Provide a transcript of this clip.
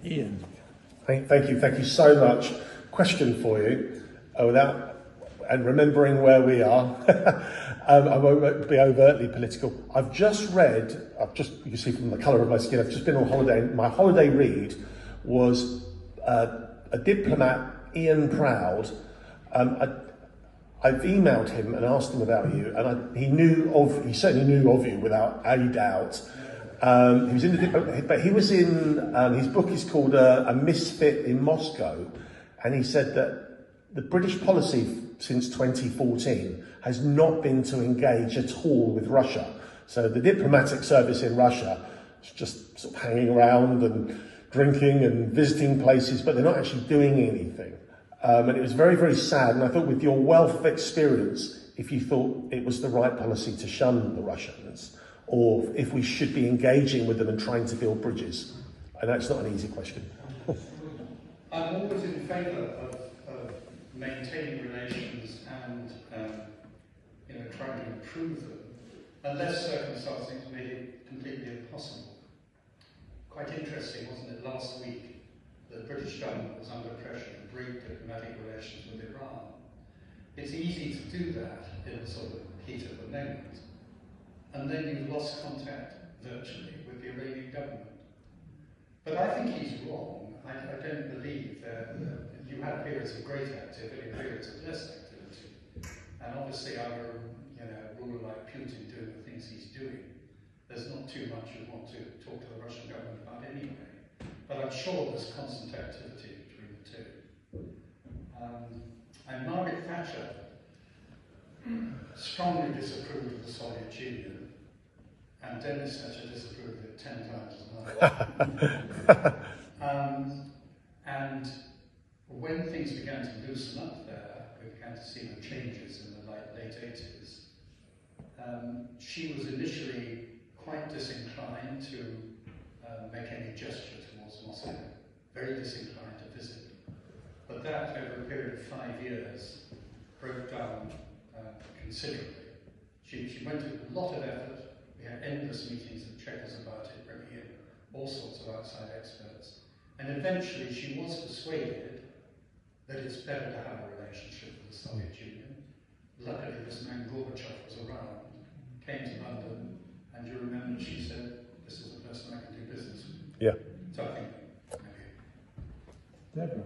Ian. Thank you so much. Question for you, and remembering where we are, I won't be overtly political. You can see from the colour of my skin, I've just been on holiday. My holiday read was a diplomat, Ian Proud. I've emailed him and asked him about you, and he certainly knew of you without a doubt. He was in but he was in, his book is called A Misfit in Moscow, and he said that the British policy since 2014 has not been to engage at all with Russia. So the diplomatic service in Russia is just sort of hanging around and drinking and visiting places, but they're not actually doing anything. And it was very, very sad. And I thought, with your wealth of experience, if you thought it was the right policy to shun the Russians, or if we should be engaging with them and trying to build bridges. I know it's not an easy question. I'm always in favour of maintaining relations and trying to improve them, unless circumstances made it completely impossible. Quite interesting, wasn't it, last week, the British government was under pressure to break diplomatic relations with Iran. It's easy to do that in the sort of heat of the moment, and then you've lost contact virtually with the Iranian government. But I think he's wrong. I don't believe that you had periods of great activity and periods of less activity. And obviously under a ruler like Putin doing the things he's doing, there's not too much you want to talk to the Russian government about anyway. But I'm sure there's constant activity between the two. And Margaret Thatcher strongly disapproved of the Soviet Union, and Dennis Thatcher disapproved of it 10 times as much. And when things began to loosen up there, we began to see the changes in the late 80s. She was initially quite disinclined to make any gesture towards Moscow, very disinclined to visit. But that, over a period of 5 years, broke down considerably. She went to a lot of effort. We had endless meetings and checkers about it, bringing in all sorts of outside experts. And eventually she was persuaded that it's better to have a relationship with the Soviet Union. Luckily this man Gorbachev was around, came to London, and you remember she said, this is the person I can do business with. Yeah. So I think maybe. Deborah.